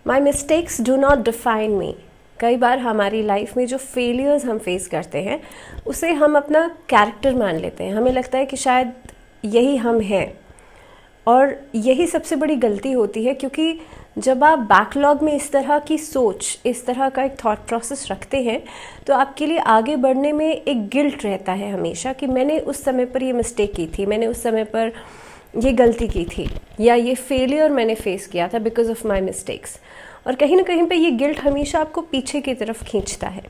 My mistakes do not define मी। कई बार हमारी life में जो फेलियर्स हम फेस करते हैं उसे हम अपना कैरेक्टर मान लेते हैं। हमें लगता है कि शायद यही हम हैं, और यही सबसे बड़ी गलती होती है, क्योंकि जब आप बैकलॉग में इस तरह की सोच, इस तरह का एक थॉट प्रोसेस रखते हैं तो आपके लिए आगे बढ़ने में एक गिल्ट रहता है हमेशा कि मैंने उस समय पर ये मिस्टेक की थी, मैंने उस समय पर ये गलती की थी, या ये फेलियर मैंने फेस किया था बिकॉज ऑफ माई मिस्टेक्स। और कहीं ना कहीं पे ये गिल्ट हमेशा आपको पीछे की तरफ खींचता है।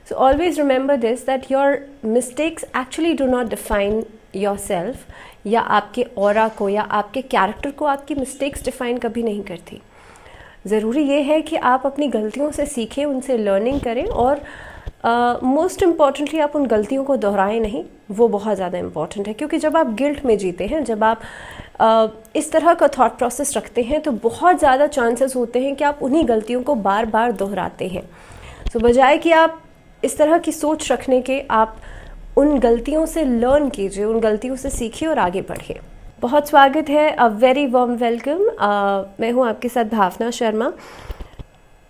So always remember this, that your mistakes actually do not define your self, या आपके ऑरा को या आपके कैरेक्टर को आपकी मिस्टेक्स डिफाइन कभी नहीं करती। ज़रूरी ये है कि आप अपनी गलतियों से सीखें, उनसे लर्निंग करें, और मोस्ट इम्पॉर्टेंटली आप उन गलतियों को दोहराएं नहीं। वो बहुत ज़्यादा इम्पॉर्टेंट है, क्योंकि जब आप गिल्ट में जीते हैं, जब आप इस तरह का थॉट प्रोसेस रखते हैं, तो बहुत ज़्यादा चांसेस होते हैं कि आप उन्हीं गलतियों को बार बार दोहराते हैं। तो बजाय कि आप इस तरह की सोच रखने के, आप उन गलतियों से लर्न कीजिए, उन गलतियों से सीखिए और आगे बढ़िए। बहुत स्वागत है, अ वेरी वार्म वेलकम। मैं हूँ आपके साथ Bhavna Sharma.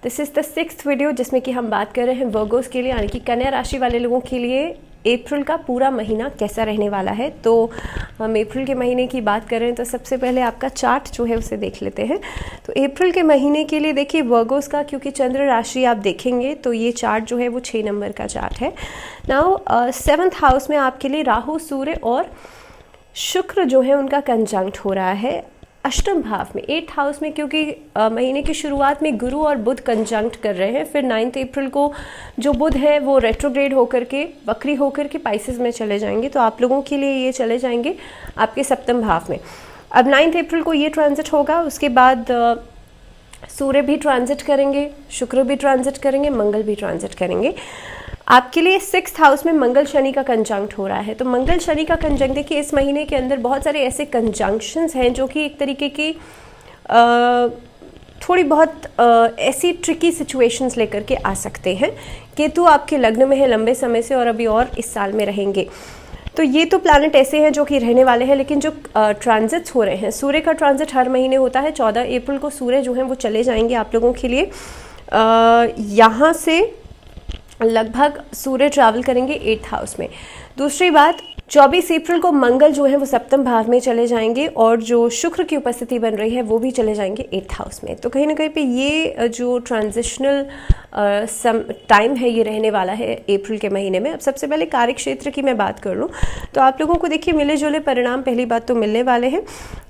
This is the 6th video जिसमें कि हम बात कर रहे हैं वर्गोस के लिए, यानी कि कन्या राशि वाले लोगों के लिए अप्रैल का पूरा महीना कैसा रहने वाला है। तो हम अप्रैल के महीने की बात कर रहे हैं, तो सबसे पहले आपका चार्ट जो है उसे देख लेते हैं। तो अप्रैल के महीने के लिए देखिए वर्गोस का, क्योंकि चंद्र राशि आप देखेंगे तो ये चार्ट जो है वो 6 नंबर का चार्ट है। नाउ 7th हाउस में आपके लिए राहु, सूर्य और शुक्र जो है उनका कंजंक्ट हो रहा है। अष्टम भाव में 8th हाउस में, क्योंकि महीने की शुरुआत में गुरु और बुध कंजंक्ट कर रहे हैं, फिर 9 अप्रैल को जो बुध है वो रेट्रोग्रेड होकर के, वक्री होकर के पाइसेस में चले जाएंगे। तो आप लोगों के लिए ये चले जाएंगे आपके सप्तम भाव में। अब 9 अप्रैल को ये ट्रांजिट होगा, उसके बाद सूर्य भी ट्रांजिट करेंगे, शुक्र भी ट्रांजिट करेंगे, मंगल भी ट्रांजिट करेंगे। आपके लिए 6th हाउस में मंगल शनि का कंजंक्ट हो रहा है। तो मंगल शनि का कंजंक्ट, देखिए इस महीने के अंदर बहुत सारे ऐसे कंजंक्शंस हैं जो कि एक तरीके की थोड़ी बहुत ऐसी ट्रिकी सिचुएशंस लेकर के आ सकते हैं। केतु आपके लग्न में है लंबे समय से, और अभी और इस साल में रहेंगे। तो ये तो प्लैनेट ऐसे हैं जो कि रहने वाले हैं, लेकिन जो ट्रांजिट्स हो रहे हैं, सूर्य का ट्रांजिट हर महीने होता है। 14 अप्रैल को सूर्य जो है वो चले जाएंगे आप लोगों के लिए। यहाँ से लगभग सूर्य ट्रैवल करेंगे 8th हाउस में। दूसरी बात, 24 अप्रैल को मंगल जो है वो सप्तम भाव में चले जाएंगे, और जो शुक्र की उपस्थिति बन रही है वो भी चले जाएंगे 8th हाउस में। तो कहीं ना कहीं पे ये जो ट्रांजिशनल टाइम है ये रहने वाला है अप्रैल के महीने में। अब सबसे पहले कार्य क्षेत्र की मैं बात कर लूँ तो आप लोगों को देखिए मिले जुले परिणाम पहली बात तो मिलने वाले हैं।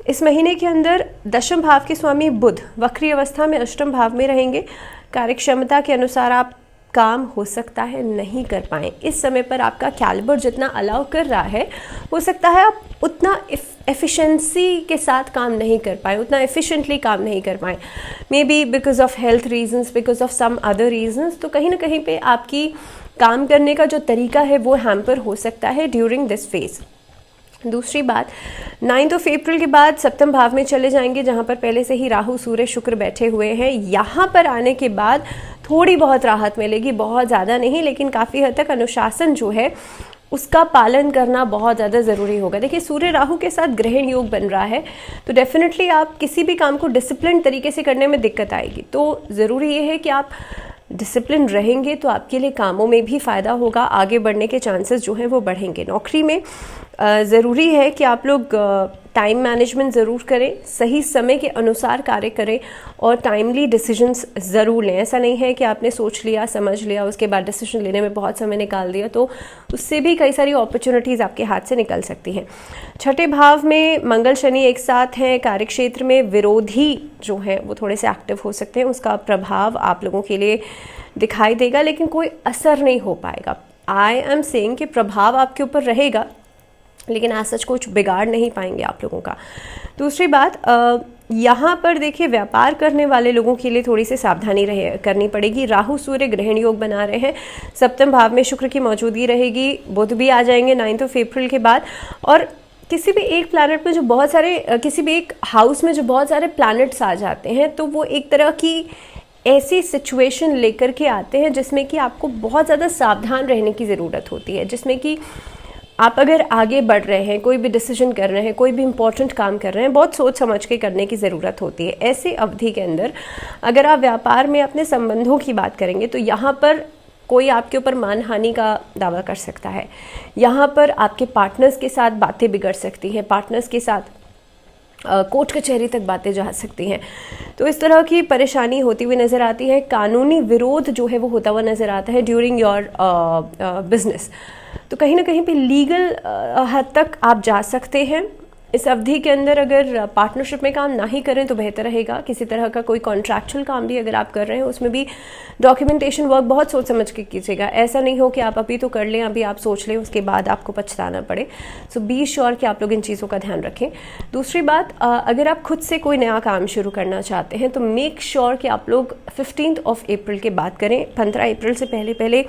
इस महीने के अंदर दशम भाव के स्वामी बुध वक्री अवस्था में अष्टम भाव में रहेंगे। कार्य क्षमता के अनुसार आप काम हो सकता है नहीं कर पाएँ। इस समय पर आपका कैलिबर जितना अलाउ कर रहा है, हो सकता है आप उतना एफिशिएंसी के साथ काम नहीं कर पाए, उतना एफिशिएंटली काम नहीं कर पाए, maybe because of health reasons, because of some other reasons. तो कहीं ना कहीं पे आपकी काम करने का जो तरीका है वो हैम्पर हो सकता है ड्यूरिंग दिस फेज। दूसरी बात, 9 अप्रैल के बाद सप्तम भाव में चले जाएंगे, जहाँ पर पहले से ही राहु, सूर्य, शुक्र बैठे हुए हैं। यहाँ पर आने के बाद थोड़ी बहुत राहत मिलेगी, बहुत ज़्यादा नहीं, लेकिन काफ़ी हद तक अनुशासन जो है उसका पालन करना बहुत ज़्यादा ज़रूरी होगा। देखिए सूर्य राहु के साथ ग्रहण योग बन रहा है, तो डेफिनेटली आप किसी भी काम को डिसिप्लिन तरीके से करने में दिक्कत आएगी। तो ज़रूरी ये है कि आप डिसिप्लिन रहेंगे तो आपके लिए कामों में भी फ़ायदा होगा, आगे बढ़ने के चांसेस जो हैं वो बढ़ेंगे। नौकरी में ज़रूरी है कि आप लोग टाइम मैनेजमेंट ज़रूर करें, सही समय के अनुसार कार्य करें और टाइमली डिसीजंस ज़रूर लें। ऐसा नहीं है कि आपने सोच लिया, समझ लिया, उसके बाद डिसीजन लेने में बहुत समय निकाल दिया, तो उससे भी कई सारी अपॉर्चुनिटीज़ आपके हाथ से निकल सकती हैं। 6ठे भाव में मंगल शनि एक साथ हैं। कार्यक्षेत्र में विरोधी जो है वो थोड़े से एक्टिव हो सकते हैं, उसका प्रभाव आप लोगों के लिए दिखाई देगा, लेकिन कोई असर नहीं हो पाएगा। आई एम सेइंग कि प्रभाव आपके ऊपर रहेगा, लेकिन आज सच कुछ बिगाड़ नहीं पाएंगे आप लोगों का। दूसरी बात, यहाँ पर देखिए व्यापार करने वाले लोगों के लिए थोड़ी सी सावधानी करनी पड़ेगी। राहु सूर्य ग्रहण योग बना रहे हैं, सप्तम भाव में शुक्र की मौजूदगी रहेगी, बुध भी आ जाएंगे 9 अप्रैल के बाद। और किसी भी एक प्लैनेट में जो बहुत सारे, किसी भी एक हाउस में जो बहुत सारे प्लैनेट्स आ जाते हैं, तो वो एक तरह की ऐसी सिचुएशन लेकर के आते हैं जिसमें कि आपको बहुत ज़्यादा सावधान रहने की ज़रूरत होती है, जिसमें कि आप अगर आगे बढ़ रहे हैं, कोई भी डिसीजन कर रहे हैं, कोई भी इंपॉर्टेंट काम कर रहे हैं, बहुत सोच समझ के करने की ज़रूरत होती है। ऐसी अवधि के अंदर अगर आप व्यापार में अपने संबंधों की बात करेंगे तो यहाँ पर कोई आपके ऊपर मानहानि का दावा कर सकता है, यहाँ पर आपके पार्टनर्स के साथ बातें बिगड़ सकती हैं, पार्टनर्स के साथ कोर्ट कचहरी तक बातें जा सकती हैं। तो इस तरह की परेशानी होती हुई नज़र आती है। कानूनी विरोध जो है वो होता हुआ नज़र आता है ड्यूरिंग योर बिजनेस। तो कहीं ना कहीं पे लीगल हद तक आप जा सकते हैं इस अवधि के अंदर। अगर पार्टनरशिप में काम ना ही करें तो बेहतर रहेगा। किसी तरह का कोई कॉन्ट्रैक्चुअल काम भी अगर आप कर रहे हैं उसमें भी डॉक्यूमेंटेशन वर्क बहुत सोच समझ के कीजिएगा। ऐसा नहीं हो कि आप अभी तो कर लें, अभी आप सोच लें, उसके बाद आपको पछताना पड़े। सो बी श्योर कि आप लोग इन चीज़ों का ध्यान रखें। दूसरी बात, अगर आप खुद से कोई नया काम शुरू करना चाहते हैं तो मेक श्योर कि आप लोग 15 अप्रैल के बाद करें। 15 अप्रैल से पहले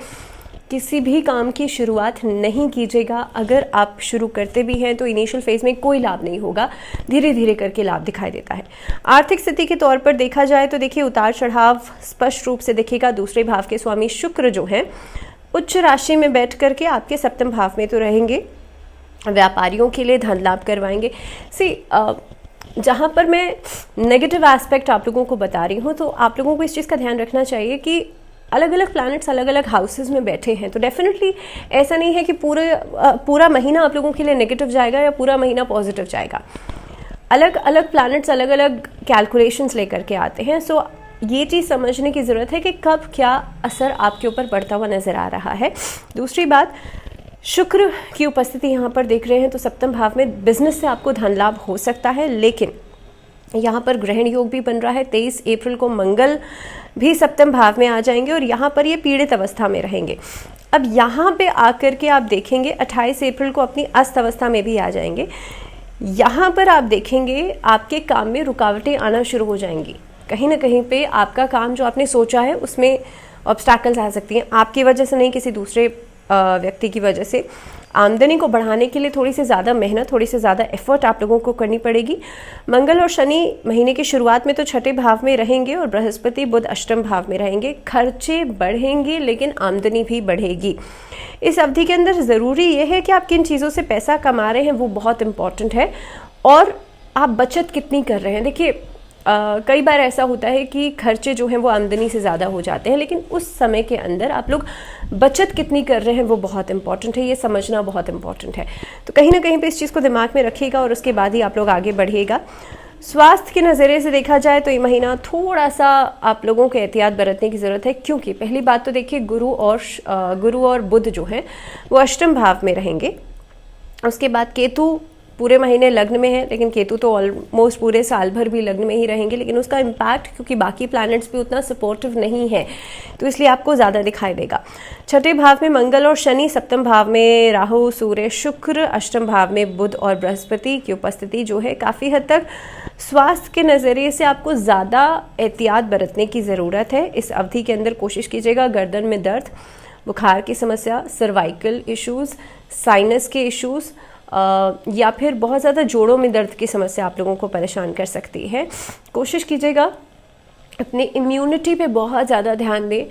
किसी भी काम की शुरुआत नहीं कीजिएगा। अगर आप शुरू करते भी हैं तो इनिशियल फेज में कोई लाभ नहीं होगा, धीरे धीरे करके लाभ दिखाई देता है। आर्थिक स्थिति के तौर पर देखा जाए तो देखिए उतार चढ़ाव स्पष्ट रूप से दिखेगा। दूसरे भाव के स्वामी शुक्र जो हैं उच्च राशि में बैठ करके आपके सप्तम भाव में तो रहेंगे, व्यापारियों के लिए धन लाभ करवाएंगे। जहाँ पर मैं नेगेटिव एस्पेक्ट आप लोगों को बता रही हूँ तो आप लोगों को इस चीज़ का ध्यान रखना चाहिए कि अलग अलग प्लैनेट्स अलग अलग हाउसेस में बैठे हैं। तो डेफिनेटली ऐसा नहीं है कि पूरा महीना आप लोगों के लिए नेगेटिव जाएगा या पूरा महीना पॉजिटिव जाएगा। अलग अलग प्लैनेट्स अलग अलग कैलकुलेशंस लेकर के आते हैं। सो ये चीज़ समझने की ज़रूरत है कि कब क्या असर आपके ऊपर पड़ता हुआ नज़र आ रहा है। दूसरी बात, शुक्र की उपस्थिति यहाँ पर देख रहे हैं तो सप्तम भाव में बिजनेस से आपको धन लाभ हो सकता है, लेकिन यहाँ पर ग्रहण योग भी बन रहा है। 23 अप्रैल को मंगल भी सप्तम भाव में आ जाएंगे और यहाँ पर ये पीड़ित अवस्था में रहेंगे। अब यहाँ पे आकर के आप देखेंगे 28 अप्रैल को अपनी अस्त अवस्था में भी आ जाएंगे। यहाँ पर आप देखेंगे आपके काम में रुकावटें आना शुरू हो जाएंगी। कहीं ना कहीं पे आपका काम जो आपने सोचा है उसमें ऑब्स्टैकल्स आ सकती हैं, आपकी वजह से नहीं, किसी दूसरे व्यक्ति की वजह से। आमदनी को बढ़ाने के लिए थोड़ी सी ज़्यादा मेहनत, थोड़ी सी ज़्यादा एफर्ट आप लोगों को करनी पड़ेगी। मंगल और शनि महीने की शुरुआत में तो छठे भाव में रहेंगे और बृहस्पति बुध अष्टम भाव में रहेंगे। खर्चे बढ़ेंगे लेकिन आमदनी भी बढ़ेगी। इस अवधि के अंदर ज़रूरी ये है कि आप किन चीज़ों से पैसा कमा रहे हैं वो बहुत इंपॉर्टेंट है, और आप बचत कितनी कर रहे हैं। देखिए कई बार ऐसा होता है कि खर्चे जो हैं वो आमदनी से ज़्यादा हो जाते हैं, लेकिन उस समय के अंदर आप लोग बचत कितनी कर रहे हैं वो बहुत इंपॉर्टेंट है, ये समझना बहुत इंपॉर्टेंट है। तो कहीं ना कहीं पे इस चीज़ को दिमाग में रखिएगा और उसके बाद ही आप लोग आगे बढ़िएगा। स्वास्थ्य के नज़रिए से देखा जाए तो ये महीना थोड़ा सा आप लोगों को एहतियात बरतने की ज़रूरत है, क्योंकि पहली बात तो देखिए गुरु और बुध जो हैं वो अष्टम भाव में रहेंगे। उसके बाद केतु पूरे महीने लग्न में है, लेकिन केतु तो ऑलमोस्ट पूरे साल भर भी लग्न में ही रहेंगे, लेकिन उसका इम्पैक्ट क्योंकि बाकी प्लैनेट्स भी उतना सपोर्टिव नहीं है तो इसलिए आपको ज़्यादा दिखाई देगा। छठे भाव में मंगल और शनि, सप्तम भाव में राहु सूर्य शुक्र, अष्टम भाव में बुध और बृहस्पति की उपस्थिति जो है काफ़ी हद तक स्वास्थ्य के नज़रिए से आपको ज़्यादा एहतियात बरतने की ज़रूरत है। इस अवधि के अंदर कोशिश कीजिएगा गर्दन में दर्द, बुखार की समस्या, सर्वाइकल इश्यूज़, साइनस के इश्यूज़ या फिर बहुत ज़्यादा जोड़ों में दर्द की समस्या आप लोगों को परेशान कर सकती है। कोशिश कीजिएगा अपने इम्यूनिटी पे बहुत ज़्यादा ध्यान दें,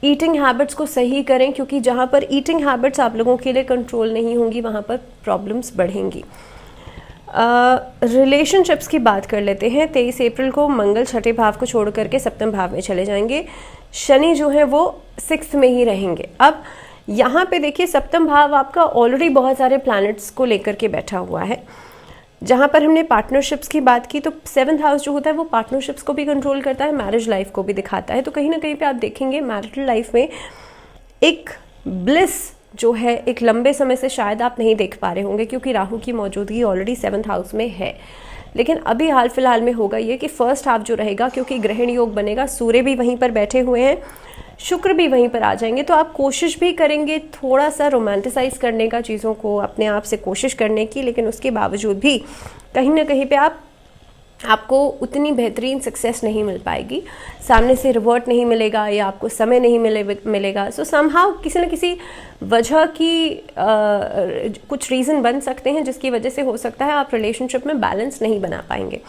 ईटिंग हैबिट्स को सही करें, क्योंकि जहाँ पर ईटिंग हैबिट्स आप लोगों के लिए कंट्रोल नहीं होंगी वहाँ पर प्रॉब्लम्स बढ़ेंगी। रिलेशनशिप्स की बात कर लेते हैं। 23 अप्रैल को मंगल छठे भाव को छोड़ करके सप्तम भाव में चले जाएंगे। शनि जो है वो 6th में ही रहेंगे। अब यहाँ पे देखिए सप्तम भाव आपका ऑलरेडी बहुत सारे प्लैनेट्स को लेकर के बैठा हुआ है। जहाँ पर हमने पार्टनरशिप्स की बात की तो 7th हाउस जो होता है वो पार्टनरशिप्स को भी कंट्रोल करता है, मैरिज लाइफ को भी दिखाता है। तो कहीं ना कहीं पे आप देखेंगे मैरिटल लाइफ में एक ब्लिस जो है एक लंबे समय से शायद आप नहीं देख पा रहे होंगे, क्योंकि राहु की मौजूदगी ऑलरेडी 7th हाउस में है। लेकिन अभी हाल फिलहाल में होगा ये कि फर्स्ट हाफ जो रहेगा, क्योंकि ग्रहण योग बनेगा, सूर्य भी वहीं पर बैठे हुए हैं, शुक्र भी वहीं पर आ जाएंगे, तो आप कोशिश भी करेंगे थोड़ा सा रोमांटिसाइज करने का, चीज़ों को अपने आप से कोशिश करने की, लेकिन उसके बावजूद भी कहीं ना कहीं पे आपको उतनी बेहतरीन सक्सेस नहीं मिल पाएगी, सामने से रिवर्ट नहीं मिलेगा या आपको समय नहीं मिलेगा। सो समहाउ किसी न किसी वजह की कुछ रीज़न बन सकते हैं जिसकी वजह से हो सकता है आप रिलेशनशिप में बैलेंस नहीं बना पाएंगे।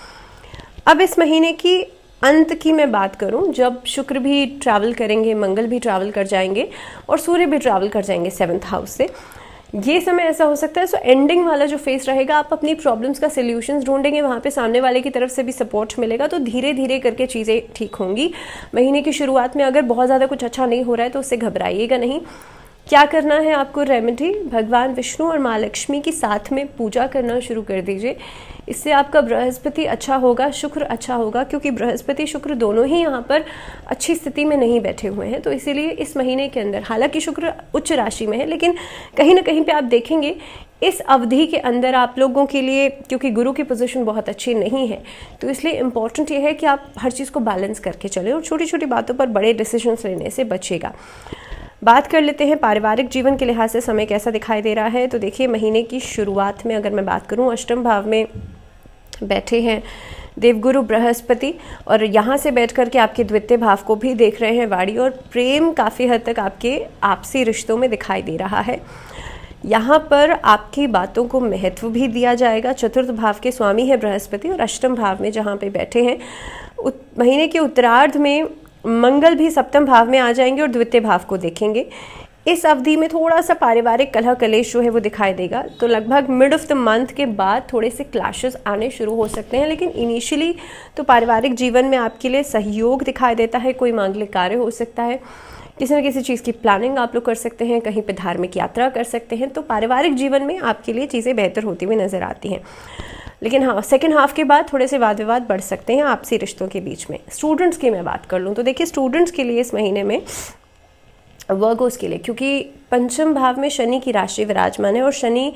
अब इस महीने की अंत की मैं बात करूं, जब शुक्र भी ट्रैवल करेंगे, मंगल भी ट्रैवल कर जाएंगे और सूर्य भी ट्रैवल कर जाएंगे 7th हाउस से, ये समय ऐसा हो सकता है, सो एंडिंग वाला जो फेस रहेगा, आप अपनी प्रॉब्लम्स का सोल्यूशंस ढूंढेंगे, वहाँ पे सामने वाले की तरफ से भी सपोर्ट मिलेगा, तो धीरे धीरे करके चीज़ें ठीक होंगी। महीने की शुरुआत में अगर बहुत ज़्यादा कुछ अच्छा नहीं हो रहा है तो उससे घबराइएगा नहीं। क्या करना है आपको रेमेडी, भगवान विष्णु और माँ लक्ष्मी की साथ में पूजा करना शुरू कर दीजिए। इससे आपका बृहस्पति अच्छा होगा, शुक्र अच्छा होगा, क्योंकि बृहस्पति शुक्र दोनों ही यहाँ पर अच्छी स्थिति में नहीं बैठे हुए हैं। तो इसीलिए इस महीने के अंदर, हालांकि शुक्र उच्च राशि में है, लेकिन कहीं ना कहीं पे आप देखेंगे इस अवधि के अंदर आप लोगों के लिए, क्योंकि गुरु की पोजीशन बहुत अच्छी नहीं है, तो इसलिए इम्पॉर्टेंट ये है कि आप हर चीज़ को बैलेंस करके चलें और छोटी छोटी बातों पर बड़े डिसीजंस लेने से बचेगा। बात कर लेते हैं पारिवारिक जीवन के लिहाज से समय कैसा दिखाई दे रहा है। तो देखिए, महीने की शुरुआत में अगर मैं बात करूं, अष्टम भाव में बैठे हैं देवगुरु बृहस्पति, और यहाँ से बैठ कर के आपके द्वितीय भाव को भी देख रहे हैं वाणी, और प्रेम काफ़ी हद तक आपके आपसी रिश्तों में दिखाई दे रहा है। यहाँ पर आपकी बातों को महत्व भी दिया जाएगा। चतुर्थ भाव के स्वामी है बृहस्पति, और अष्टम भाव में जहाँ पे बैठे हैं, महीने के उत्तरार्ध में मंगल भी सप्तम भाव में आ जाएंगे और द्वितीय भाव को देखेंगे। इस अवधि में थोड़ा सा पारिवारिक कलह कलेश जो है वो दिखाई देगा। तो लगभग मिड ऑफ द मंथ के बाद थोड़े से क्लैशेस आने शुरू हो सकते हैं, लेकिन इनिशियली तो पारिवारिक जीवन में आपके लिए सहयोग दिखाई देता है। कोई मांगलिक कार्य हो सकता है, किसी न किसी चीज़ की प्लानिंग आप लोग कर सकते हैं, कहीं पे धार्मिक यात्रा कर सकते हैं। तो पारिवारिक जीवन में आपके लिए चीज़ें बेहतर होती हुई नज़र आती हैं। लेकिन हाँ, सेकेंड हाफ के बाद थोड़े से वाद विवाद बढ़ सकते हैं आपसी रिश्तों के बीच में। स्टूडेंट्स की मैं बात कर लूँ तो देखिए, स्टूडेंट्स के लिए इस महीने में, वर्गोस के लिए, क्योंकि पंचम भाव में शनि की राशि विराजमान है और शनि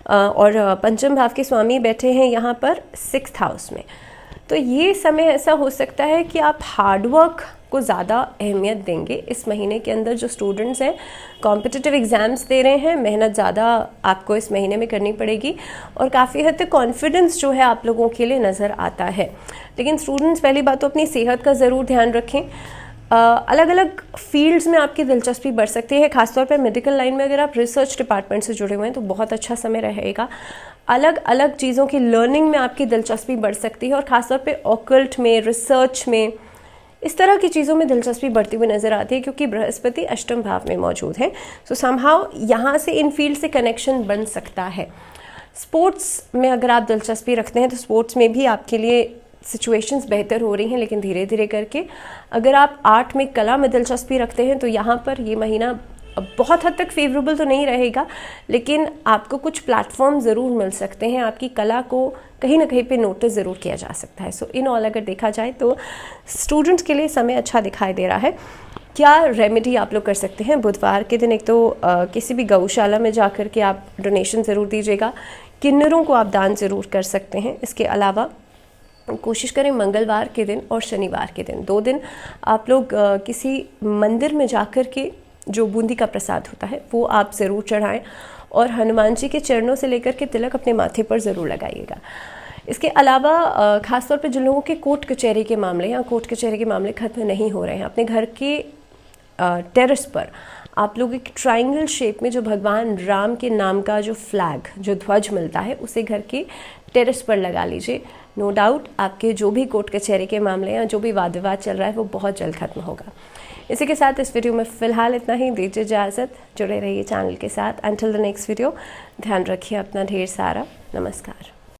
और पंचम भाव के स्वामी बैठे हैं यहाँ पर 6th हाउस में, तो ये समय ऐसा हो सकता है कि आप हार्डवर्क को ज़्यादा अहमियत देंगे इस महीने के अंदर। जो स्टूडेंट्स हैं कॉम्पिटिटिव एग्ज़ाम्स दे रहे हैं, मेहनत ज़्यादा आपको इस महीने में करनी पड़ेगी, और काफ़ी हद तक कॉन्फिडेंस जो है आप लोगों के लिए नज़र आता है। लेकिन स्टूडेंट्स, पहली बात तो अपनी सेहत का ज़रूर ध्यान रखें। अलग अलग फील्ड्स में आपकी दिलचस्पी बढ़ सकती है, खासतौर पर मेडिकल लाइन में अगर आप रिसर्च डिपार्टमेंट से जुड़े हुए हैं तो बहुत अच्छा समय रहेगा। अलग अलग चीज़ों की लर्निंग में आपकी दिलचस्पी बढ़ सकती है, और ख़ासतौर पे ऑकल्ट में, रिसर्च में, इस तरह की चीज़ों में दिलचस्पी बढ़ती हुई नज़र आती है, क्योंकि बृहस्पति अष्टम भाव में मौजूद है। सो समहाउ यहाँ से इन फील्ड से कनेक्शन बन सकता है। स्पोर्ट्स में अगर आप दिलचस्पी रखते हैं तो स्पोर्ट्स में भी आपके लिए सिचुएशंस बेहतर हो रही हैं, लेकिन धीरे धीरे करके। अगर आप आर्ट में, कला में दिलचस्पी रखते हैं तो यहाँ पर ये महीना बहुत हद तक फेवरेबल तो नहीं रहेगा, लेकिन आपको कुछ प्लेटफॉर्म ज़रूर मिल सकते हैं, आपकी कला को कहीं ना कहीं पे नोटिस ज़रूर किया जा सकता है। सो इन ऑल अगर देखा जाए तो स्टूडेंट्स के लिए समय अच्छा दिखाई दे रहा है। क्या रेमेडी आप लोग कर सकते हैं? बुधवार के दिन एक तो किसी भी गौशाला में जा कर के आप डोनेशन ज़रूर दीजिएगा, किन्नरों को आप दान ज़रूर कर सकते हैं। इसके अलावा कोशिश करें मंगलवार के दिन और शनिवार के दिन, 2 दिन आप लोग किसी मंदिर में जाकर के जो बूंदी का प्रसाद होता है वो आप ज़रूर चढ़ाएं, और हनुमान जी के चरणों से लेकर के तिलक अपने माथे पर ज़रूर लगाइएगा। इसके अलावा ख़ासतौर पे जिन लोगों के कोर्ट कचहरी के मामले या कोर्ट कचहरी के मामले खत्म नहीं हो रहे हैं, अपने घर के टेरेस पर आप लोग एक ट्रायंगल शेप में जो भगवान राम के नाम का जो फ्लैग, जो ध्वज मिलता है, उसे घर के टेरेस पर लगा लीजिए। नो डाउट आपके जो भी कोर्ट कचहरी के मामले या जो भी वाद विवाद चल रहा है वो बहुत जल्द खत्म होगा। इसी के साथ इस वीडियो में फ़िलहाल इतना ही। दीजिए इजाज़त, जुड़े रहिए चैनल के साथ। अंटिल द नेक्स्ट वीडियो, ध्यान रखिए अपना ढेर सारा। नमस्कार।